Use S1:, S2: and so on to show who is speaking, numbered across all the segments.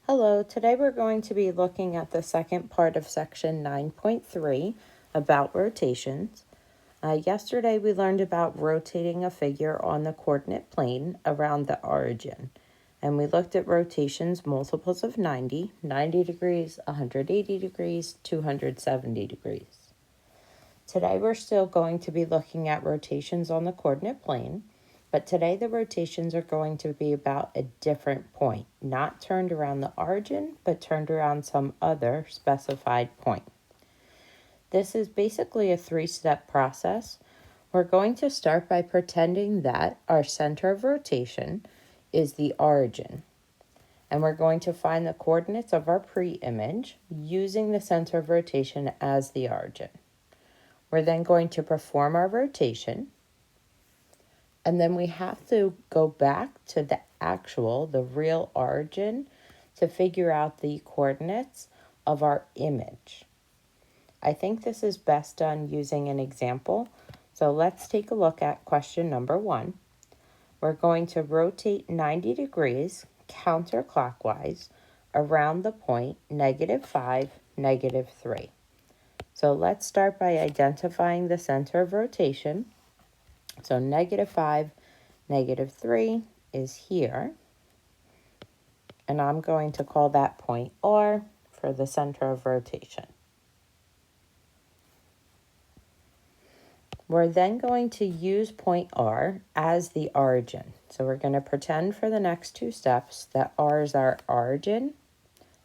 S1: Hello, today we're going to be looking at the second part of section 9.3 about rotations. Yesterday we learned about rotating a figure on the coordinate plane around the origin. And we looked at rotations multiples of 90, 90 degrees, 180 degrees, 270 degrees. Today we're still going to be looking at rotations on the coordinate plane. But today the rotations are going to be about a different point, not turned around the origin, but turned around some other specified point. This is basically a three-step process. We're going to start by pretending that our center of rotation is the origin. And we're going to find the coordinates of our pre-image using the center of rotation as the origin. We're then going to perform our rotation. And then we have to go back to the real origin to figure out the coordinates of our image. I think this is best done using an example. So let's take a look at question number 1. We're going to rotate 90 degrees counterclockwise around the point -5, -3. So let's start by identifying the center of rotation. So -5, -3 is here, and I'm going to call that point R for the center of rotation. We're then going to use point R as the origin. So we're going to pretend for the next two steps that R is our origin.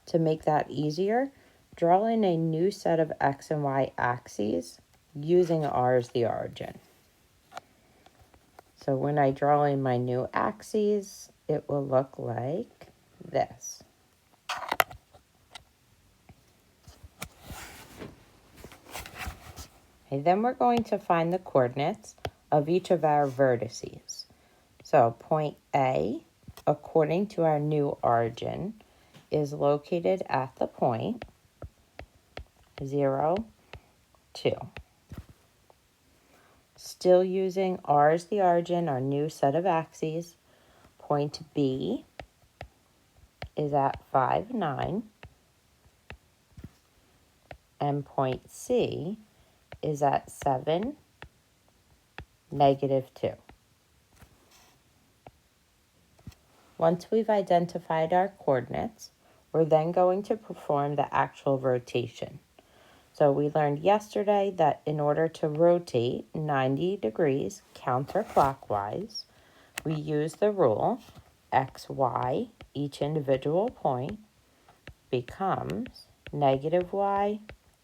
S1: To make that easier, draw in a new set of X and Y axes using R as the origin. So when I draw in my new axes, it will look like this. Okay, then we're going to find the coordinates of each of our vertices. So point A, according to our new origin, is located at the point 0, 2. Still using R as the origin, our new set of axes, point B is at 5, 9, and point C is at 7, -2. Once we've identified our coordinates, we're then going to perform the actual rotation. So we learned yesterday that in order to rotate 90 degrees counterclockwise, we use the rule XY, each individual point, becomes -y,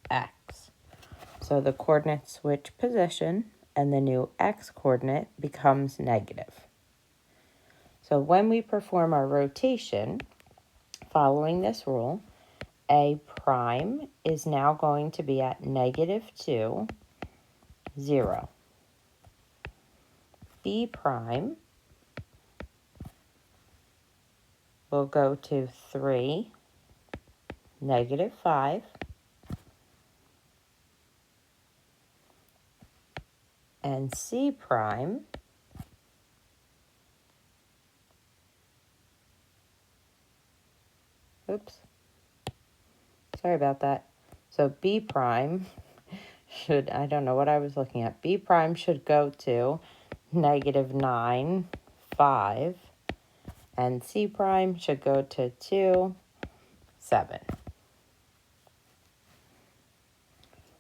S1: x. So the coordinates switch position and the new x coordinate becomes negative. So when we perform our rotation, following this rule, A prime is now going to be at -2, 0. B prime will go to 3, -5. And C prime sorry about that. So B prime should, I don't know what I was looking at. B prime should go to -9, 5. And C prime should go to 2, 7.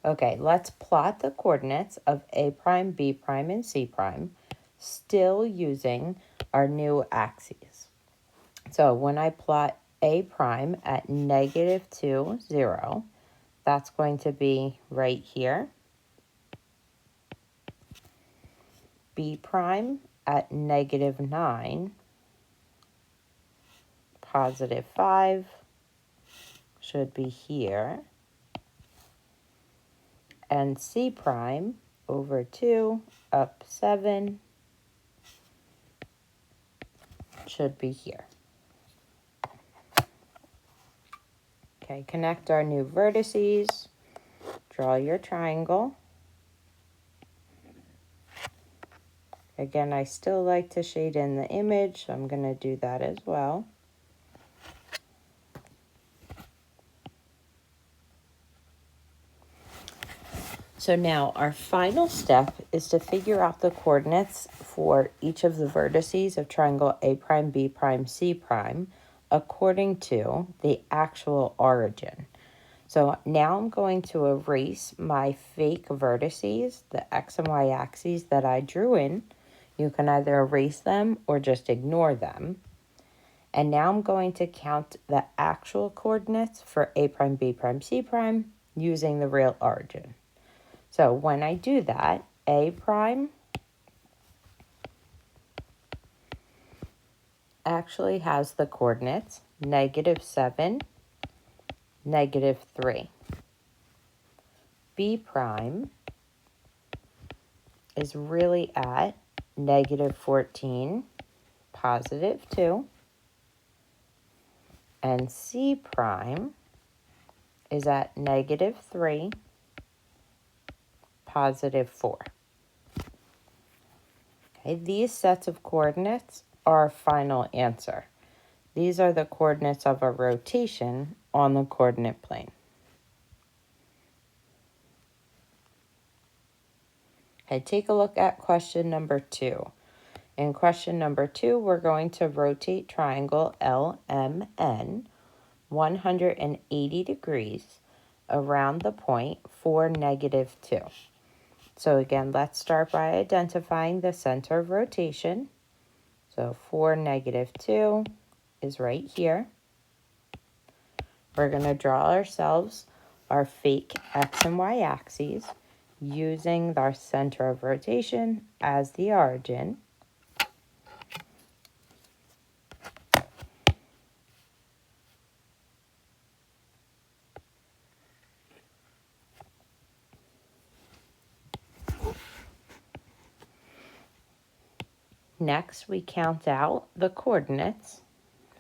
S1: Okay, let's plot the coordinates of A prime, B prime, and C prime, still using our new axes. So when I plot A prime at -2, 0, that's going to be right here. B prime at -9, +5 should be here. And C prime over 2 up 7 should be here. Okay, connect our new vertices. Draw your triangle. Again, I still like to shade in the image, so I'm going to do that as well. So now our final step is to figure out the coordinates for each of the vertices of triangle A prime, B prime, C prime according to the actual origin. So now I'm going to erase my fake vertices, the X and Y axes that I drew in. You can either erase them or just ignore them. And now I'm going to count the actual coordinates for A prime, B prime, C prime using the real origin. So when I do that, A prime actually has the coordinates -7, -3. B prime is really at -14, +2. And C prime is at -3, +4. Okay, these sets of coordinates are our final answer. These are the coordinates of a rotation on the coordinate plane. Okay, take a look at question number 2. In question number 2, we're going to rotate triangle LMN 180 degrees around the point 4, -2. So again, let's start by identifying the center of rotation. So 4, -2 is right here. We're going to draw ourselves our fake X and Y axes using our center of rotation as the origin. Next, we count out the coordinates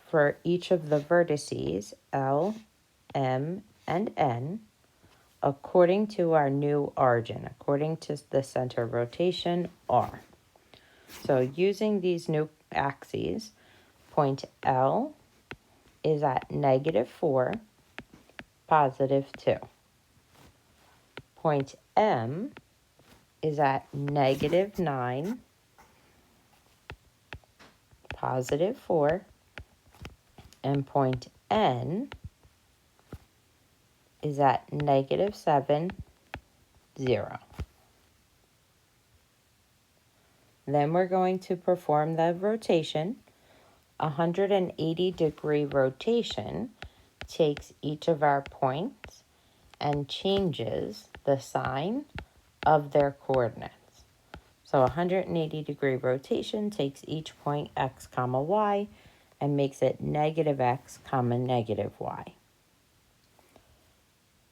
S1: for each of the vertices L, M, and N according to our new origin, according to the center of rotation R. So using these new axes, point L is at -4, +2. Point M is at -9, +4. And point N is at -7, 0. Then we're going to perform the rotation. 180-degree rotation takes each of our points and changes the sign of their coordinates. So 180-degree rotation takes each point x comma y and makes it -x comma -y.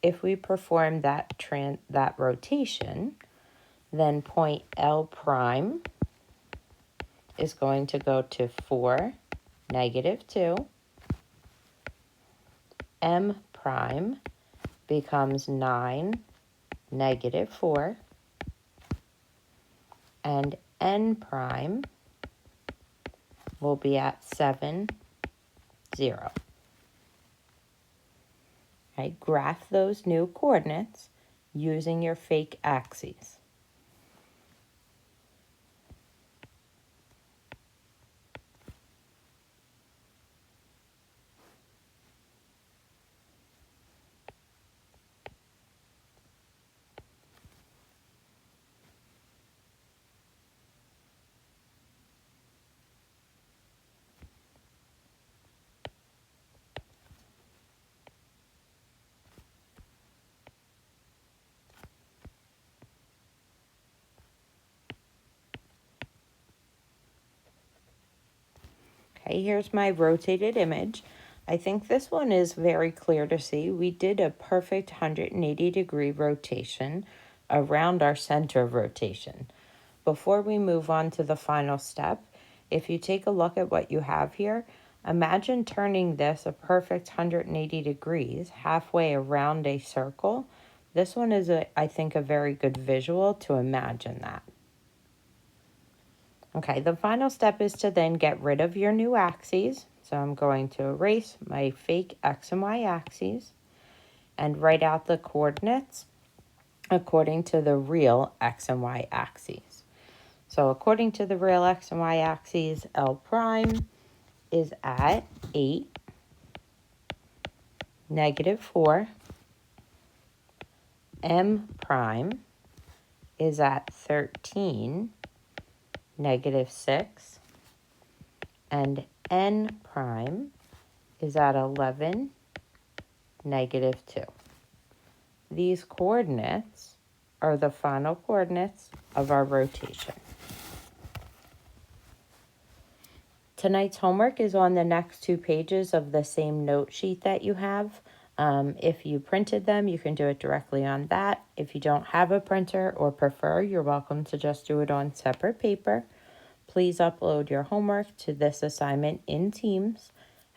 S1: If we perform that rotation, then point L prime is going to go to 4, -2. M prime becomes 9, -4. And N prime will be at 7, 0. Okay, graph those new coordinates using your fake axes. Okay, here's my rotated image. I think this one is very clear to see. We did a perfect 180-degree rotation around our center of rotation. Before we move on to the final step, if you take a look at what you have here, imagine turning this a perfect 180 degrees halfway around a circle. This one is, I think, a very good visual to imagine that. Okay, the final step is to then get rid of your new axes. So I'm going to erase my fake X and Y axes and write out the coordinates according to the real x and y axes. So according to the real x and y axes, L prime is at 8, -4. M prime is at 13, -6. And N prime is at 11, -2. These coordinates are the final coordinates of our rotation. Tonight's homework is on the next 2 pages of the same note sheet that you have. If you printed them, you can do it directly on that. If you don't have a printer or prefer, you're welcome to just do it on separate paper. Please upload your homework to this assignment in Teams.